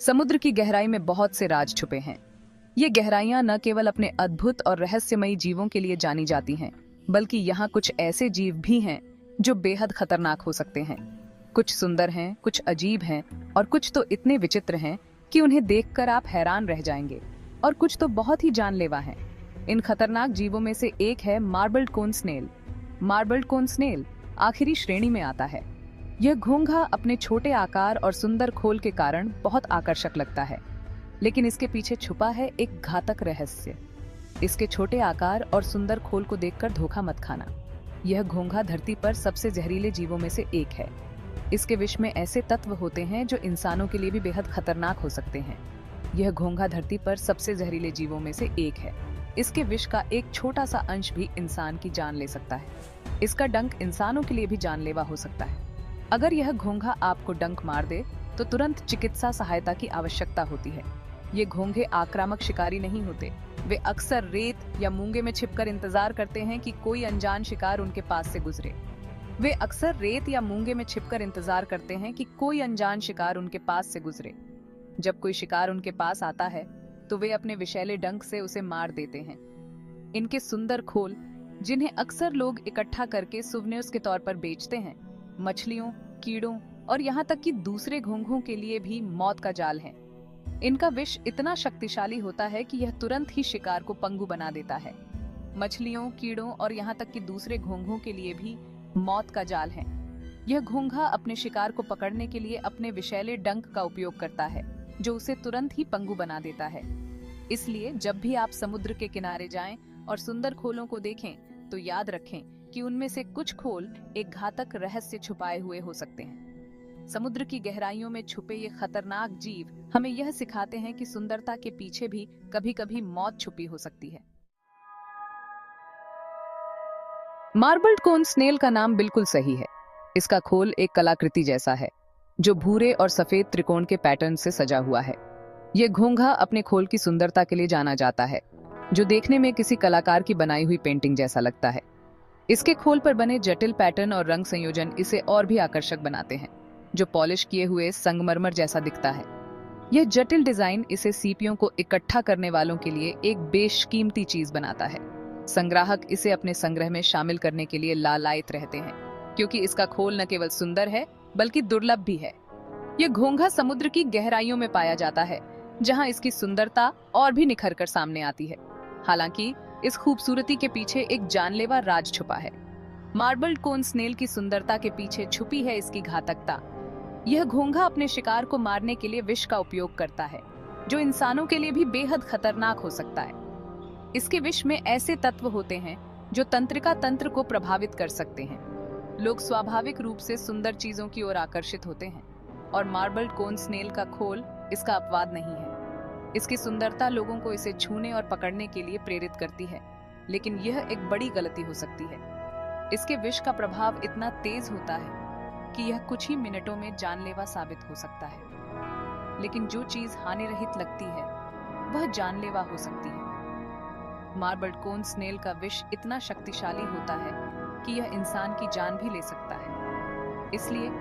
समुद्र की गहराई में बहुत से राज छुपे हैं। ये गहराइयां न केवल अपने अद्भुत और रहस्यमयी जीवों के लिए जानी जाती हैं, बल्कि यहाँ कुछ ऐसे जीव भी हैं जो बेहद खतरनाक हो सकते हैं। कुछ सुंदर हैं, कुछ अजीब हैं और कुछ तो इतने विचित्र हैं कि उन्हें देखकर आप हैरान रह जाएंगे, और कुछ तो बहुत ही जानलेवा हैं। इन खतरनाक जीवों में से एक है मार्बल्ड कोन स्नेल। मार्बल्ड कोन स्नेल आखिरी श्रेणी में आता है। यह घोंघा अपने छोटे आकार और सुंदर खोल के कारण बहुत आकर्षक लगता है, लेकिन इसके पीछे छुपा है एक घातक रहस्य। इसके छोटे आकार और सुंदर खोल को देखकर धोखा मत खाना। यह घोंघा धरती पर सबसे जहरीले जीवों में से एक है। इसके विष में ऐसे तत्व होते हैं जो इंसानों के लिए भी बेहद खतरनाक हो सकते हैं। यह घोंघा धरती पर सबसे जहरीले जीवों में से एक है। इसके विष का एक छोटा सा अंश भी इंसान की जान ले सकता है। इसका डंक इंसानों के लिए भी जानलेवा हो सकता है। अगर यह घोंघा आपको डंक मार दे तो तुरंत चिकित्सा सहायता की आवश्यकता होती है। ये घोंघे आक्रामक शिकारी नहीं होते। वे अक्सर रेत या मूंगे में छिपकर इंतजार करते हैं कि कोई अनजान शिकार उनके पास से गुजरे। वे अक्सर रेत या मूंगे में छिपकर इंतजार करते हैं कि कोई अनजान शिकार उनके पास से गुजरे। जब कोई शिकार उनके पास आता है तो वे अपने विषैले डंक से उसे मार देते हैं। इनके सुंदर खोल, जिन्हें अक्सर लोग इकट्ठा करके सुवेनिर्स के तौर पर बेचते हैं, मछलियों, कीड़ों और यहाँ तक कि दूसरे घोंघों के लिए भी मौत का जाल है। इनका विष इतना शक्तिशाली होता है कि यह तुरंत ही शिकार को पंगु बना देता है। मछलियों, कीड़ों और यहाँ तक कि दूसरे घोंघों के लिए भी मौत का जाल है। यह घोंघा अपने शिकार को पकड़ने के लिए अपने विषैले डंक का उपयोग करता है, जो उसे तुरंत ही पंगु बना देता है। इसलिए जब भी आप समुद्र के किनारे जाएं और सुंदर खोलों को देखें तो याद रखें कि उनमें से कुछ खोल एक घातक रहस्य छुपाए हुए हो सकते हैं। समुद्र की गहराइयों में छुपे ये खतरनाक जीव हमें यह सिखाते हैं कि सुंदरता के पीछे भी कभी-कभी मौत छुपी हो सकती है। मार्बल्ड कोन स्नेल का नाम बिल्कुल सही है। इसका खोल एक कलाकृति जैसा है, जो भूरे और सफेद त्रिकोण के पैटर्न से सजा हुआ है। यह घोंघा अपने खोल की सुंदरता के लिए जाना जाता है, जो देखने में किसी कलाकार की बनाई हुई पेंटिंग जैसा लगता है। इसके खोल पर बने जटिल पैटर्न और रंग संयोजन इसे और भी आकर्षक बनाते हैं, जो पॉलिश किए हुए संगमरमर जैसा दिखता है। यह जटिल डिजाइन इसे सीपियों को इकट्ठा करने वालों के लिए एक बेशकीमती चीज बनाता है। संग्राहक इसे अपने संग्रह में शामिल करने के लिए लालायित रहते हैं, क्योंकि इसका खोल न केवल सुंदर है बल्कि दुर्लभ भी है। यह घोंघा समुद्र की गहराइयों में पाया जाता है, जहां इसकी सुंदरता और भी निखर कर सामने आती है। हालांकि इस खूबसूरती के पीछे एक जानलेवा राज छुपा है। मार्बल्ड कोन स्नेल की सुंदरता के पीछे छुपी है इसकी घातकता। यह घोंघा अपने शिकार को मारने के लिए विष का उपयोग करता है, जो इंसानों के लिए भी बेहद खतरनाक हो सकता है। इसके विष में ऐसे तत्व होते हैं जो तंत्रिका तंत्र को प्रभावित कर सकते हैं। लोग स्वाभाविक रूप से सुंदर चीजों की ओर आकर्षित होते हैं, और मार्बल्ड कोन स्नेल का खोल इसका अपवाद नहीं है। इसकी सुंदरता लोगों को इसे छूने और पकड़ने के लिए प्रेरित करती है, लेकिन यह एक बड़ी गलती हो सकती है। इसके विष का प्रभाव इतना तेज होता है कि यह कुछ ही मिनटों में जानलेवा साबित हो सकता है, लेकिन जो चीज हानिरहित लगती है वह जानलेवा हो सकती है। मार्बल्ड कोन स्नेल का विष इतना शक्तिशाली होता है कि यह इंसान की जान भी ले सकता है। इसलिए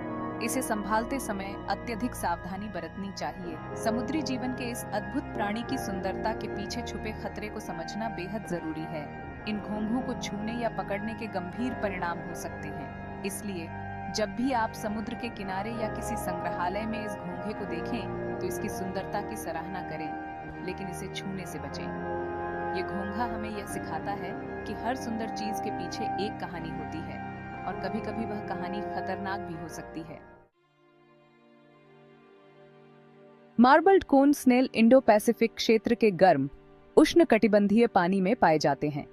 इसे संभालते समय अत्यधिक सावधानी बरतनी चाहिए। समुद्री जीवन के इस अद्भुत प्राणी की सुंदरता के पीछे छुपे खतरे को समझना बेहद जरूरी है। इन घोंघों को छूने या पकड़ने के गंभीर परिणाम हो सकते हैं। इसलिए जब भी आप समुद्र के किनारे या किसी संग्रहालय में इस घोंघे को देखें तो इसकी सुंदरता की सराहना करें, लेकिन इसे छूने से बचें। ये घोंघा हमें यह सिखाता है कि हर सुंदर चीज के पीछे एक कहानी होती है, और कभी-कभी वह कहानी खतरनाक भी हो सकती है। मार्बल्ड कोन स्नेल इंडो पैसिफिक क्षेत्र के गर्म उष्णकटिबंधीय पानी में पाए जाते हैं।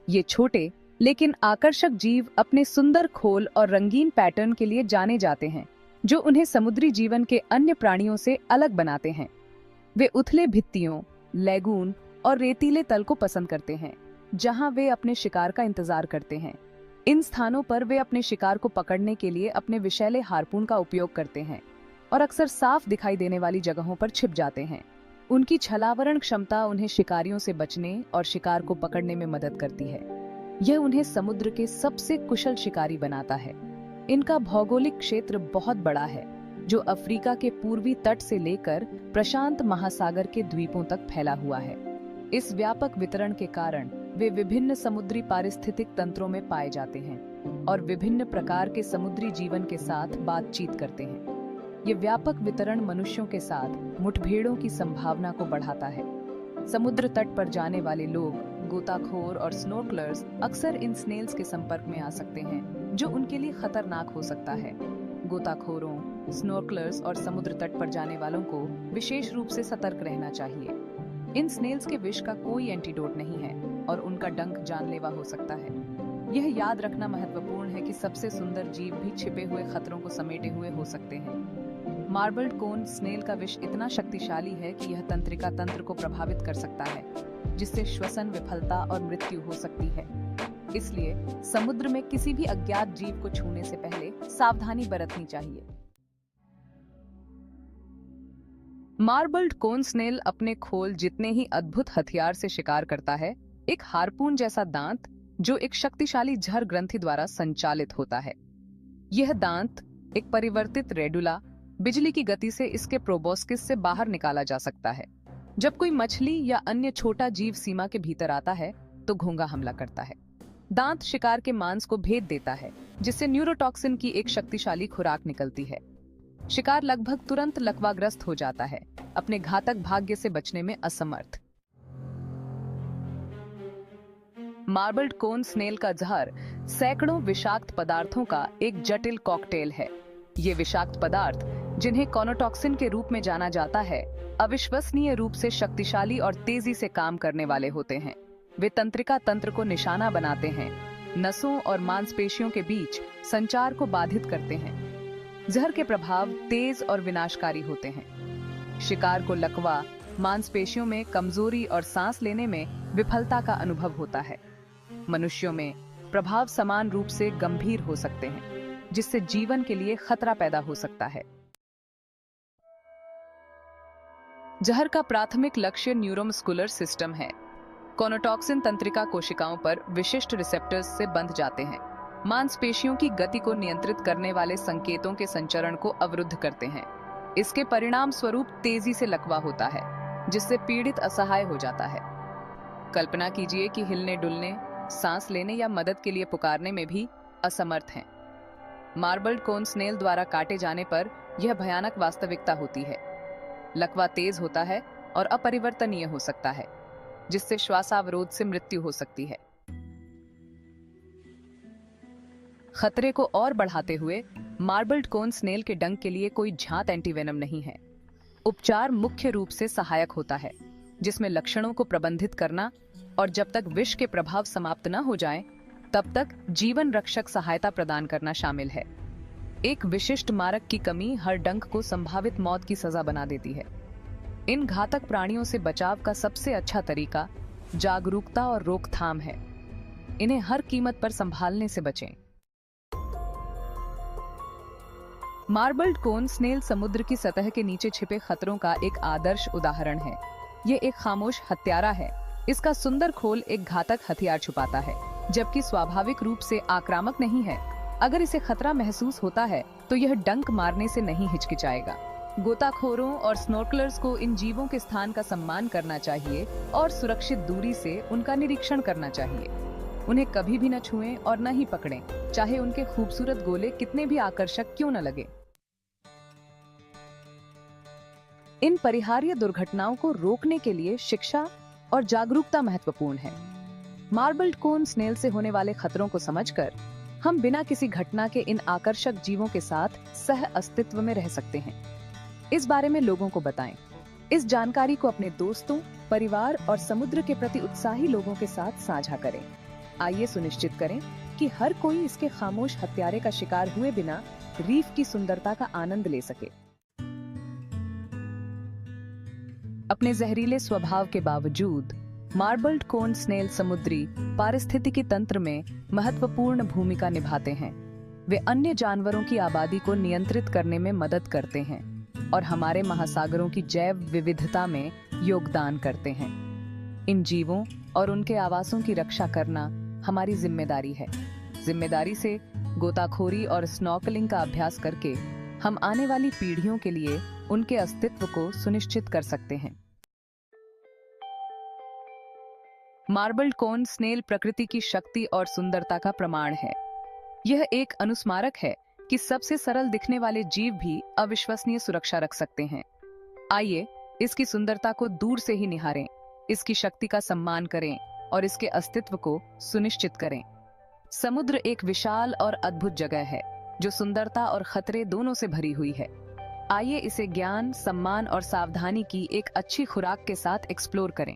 ये छोटे लेकिन आकर्षक जीव अपने सुंदर खोल और रंगीन पैटर्न के लिए जाने जाते हैं, जो उन्हें समुद्री जीवन के अन्य प्राणियों से अलग बनाते हैं। वे उथले भित्तियों, लैगून और रेतीले तल को पसंद करते हैं, जहां वे अपने शिकार का इंतजार करते हैं। इन स्थानों पर वे अपने शिकार को पकड़ने के लिए अपने विषैले हार्पून का उपयोग करते हैं और अक्सर साफ दिखाई देने वाली जगहों पर छिप जाते हैं। उनकी छलावरण क्षमता उन्हें शिकारियों से बचने और शिकार को पकड़ने में मदद करती है। यह उन्हें समुद्र के सबसे कुशल शिकारी बनाता है। इनका भौगोलिक क्षेत्र बहुत बड़ा है जो अफ्रीका के पूर्वी तट से लेकर प्रशांत महासागर के द्वीपों तक फैला हुआ है। इस व्यापक वितरण के कारण वे विभिन्न समुद्री पारिस्थितिक तंत्रों में पाए जाते हैं और विभिन्न प्रकार के समुद्री जीवन के साथ बातचीत करते हैं। ये व्यापक वितरण मनुष्यों के साथ मुठभेड़ों की संभावना को बढ़ाता है। समुद्र तट पर जाने वाले लोग, गोताखोर और स्नोर्कलर्स अक्सर इन स्नेल्स के संपर्क में आ सकते हैं, जो उनके लिए खतरनाक हो सकता है। गोताखोरों, स्नोर्कलर्स और समुद्र तट पर जाने वालों को विशेष रूप से सतर्क रहना चाहिए। इन स्नेल्स के विष का कोई एंटीडोट नहीं है और उनका डंक जानलेवा हो सकता है। यह याद रखना महत्वपूर्ण है कि सबसे सुंदर जीव भी छिपे हुए खतरों को समेटे हुए हो सकते हैं। मार्बल्ड कोन स्नेल का विष इतना शक्तिशाली है कि यह तंत्रिका तंत्र को प्रभावित कर सकता है, जिससे श्वसन विफलता और मृत्यु हो सकती है। इसलिए समुद्र में किसी भी अज्ञात जीव को छूने से पहले सावधानी बरतनी चाहिए। मार्बल्ड कोन स्नेल अपने खोल जितने ही अद्भुत हथियार से शिकार करता है, एक हार्पून जैसा दांत जो एक शक्तिशाली झर ग्रंथि द्वारा संचालित होता है। यह दांत एक परिवर्तित रेडुला बिजली की गति से इसके प्रोबोस्किस से बाहर निकाला जा सकता है। जब कोई मछली या अन्य छोटा जीव सीमा के भीतर आता है तो घोंघा हमला करता है। दांत शिकार के मांस को भेद देता है, जिससे न्यूरोटॉक्सिन की एक शक्तिशाली खुराक निकलती है। शिकार लगभग तुरंत लकवाग्रस्त हो जाता है, अपने घातक भाग्य से बचने में असमर्थ। मार्बल्ड कोन स्नेल का जहर सैकड़ों विषाक्त पदार्थों का एक जटिल कॉकटेल है। ये विषाक्त पदार्थ, जिन्हें कोनोटॉक्सिन के रूप में जाना जाता है, अविश्वसनीय रूप से शक्तिशाली और तेजी से काम करने वाले होते हैं। वे तंत्रिका तंत्र को निशाना बनाते हैं, नसों और मांसपेशियों के बीच संचार को बाधित करते हैं। जहर के प्रभाव तेज और विनाशकारी होते हैं। शिकार को लकवा, मांसपेशियों में कमजोरी और सांस लेने में विफलता का अनुभव होता है। मनुष्यों में प्रभाव समान रूप से गंभीर हो सकते हैं, जिससे जीवन के लिए खतरा पैदा हो सकता है। जहर का प्राथमिक लक्ष्य न्यूरोमस्कुलर सिस्टम है। कोनोटॉक्सिन तंत्रिका कोशिकाओं पर विशिष्ट रिसेप्टर्स से बंध जाते हैं, मांसपेशियों की गति को नियंत्रित करने वाले संकेतों के संचरण को अवरुद्ध करते हैं। इसके परिणाम स्वरूप तेजी से लकवा होता है, जिससे पीड़ित असहाय हो जाता है। कल्पना कीजिए कि हिलने डुलने, सांस लेने या मदद के लिए पुकारने में भी असमर्थ हैं। मार्बल्ड कोन स्नेल द्वारा काटे जाने पर यह भयानक वास्तविकता होती है। लकवा तेज होता है और अपरिवर्तनीय हो सकता है, जिससे श्वासावरोध से मृत्यु हो सकती है। खतरे को और बढ़ाते हुए, मार्बल्ड कोन स्नेल के डंक के लिए कोई झात एंटीवेनम नहीं है। उपचार मुख्य रूप से सहायक होता है, जिसमें लक्षणों को प्रबंधित करना और जब तक विष के प्रभाव समाप्त न हो जाएं, तब तक जीवन रक्षक सहायता प्रदान करना शामिल है। एक विशिष्ट मारक की कमी हर डंक को संभावित मौत की सजा बना देती है। इन घातक प्राणियों से बचाव का सबसे अच्छा तरीका जागरूकता और रोकथाम है। इन्हें हर कीमत पर संभालने से बचें। मार्बल्ड कोन स्नेल समुद्र की सतह के नीचे छिपे खतरों का एक आदर्श उदाहरण है। ये एक खामोश हत्यारा है। इसका सुंदर खोल एक घातक हथियार छुपाता है, जबकि स्वाभाविक रूप से आक्रामक नहीं है। अगर इसे खतरा महसूस होता है तो यह डंक मारने से नहीं हिचकिचाएगा। गोताखोरों और स्नोर्कलर्स को इन जीवों के स्थान का सम्मान करना चाहिए और सुरक्षित दूरी से उनका निरीक्षण करना चाहिए। उन्हें कभी भी न छुएं और न ही पकड़ें, चाहे उनके खूबसूरत गोले कितने भी आकर्षक क्यों न लगे। इन परिहार्य दुर्घटनाओं को रोकने के लिए शिक्षा और जागरूकता महत्वपूर्ण है। मार्बल्ड कोन स्नेल से होने वाले खतरों को समझकर हम बिना किसी घटना के इन आकर्षक जीवों के साथ सह अस्तित्व में रह सकते हैं। इस बारे में लोगों को बताएं। इस जानकारी को अपने दोस्तों, परिवार और समुद्र के प्रति उत्साही लोगों के साथ साझा करें। आइए सुनिश्चित करें कि हर कोई इसके खामोश हत्यारे का शिकार हुए बिना रीफ की सुंदरता का आनंद ले सके। अपने जहरीले स्वभाव के बावजूद मार्बल्ड कोन स्नेल समुद्री पारिस्थितिकी तंत्र में महत्वपूर्ण भूमिका निभाते हैं। वे अन्य जानवरों की आबादी को नियंत्रित करने में मदद करते हैं और हमारे महासागरों की जैव विविधता में योगदान करते हैं। इन जीवों और उनके आवासों की रक्षा करना हमारी जिम्मेदारी है। जिम्मेदारी से गोताखोरी और स्नॉर्कलिंग का अभ्यास करके हम आने वाली पीढ़ियों के लिए उनके अस्तित्व को सुनिश्चित कर सकते हैं। मार्बल्ड कोन स्नेल प्रकृति की शक्ति और सुंदरता का प्रमाण है। यह एक अनुस्मारक है कि सबसे सरल दिखने वाले जीव भी अविश्वसनीय सुरक्षा रख सकते हैं। आइए इसकी सुंदरता को दूर से ही निहारें, इसकी शक्ति का सम्मान करें और इसके अस्तित्व को सुनिश्चित करें। समुद्र एक विशाल और अद्भुत जगह है जो सुंदरता और खतरे दोनों से भरी हुई है। आइए इसे ज्ञान, सम्मान और सावधानी की एक अच्छी खुराक के साथ एक्सप्लोर करें।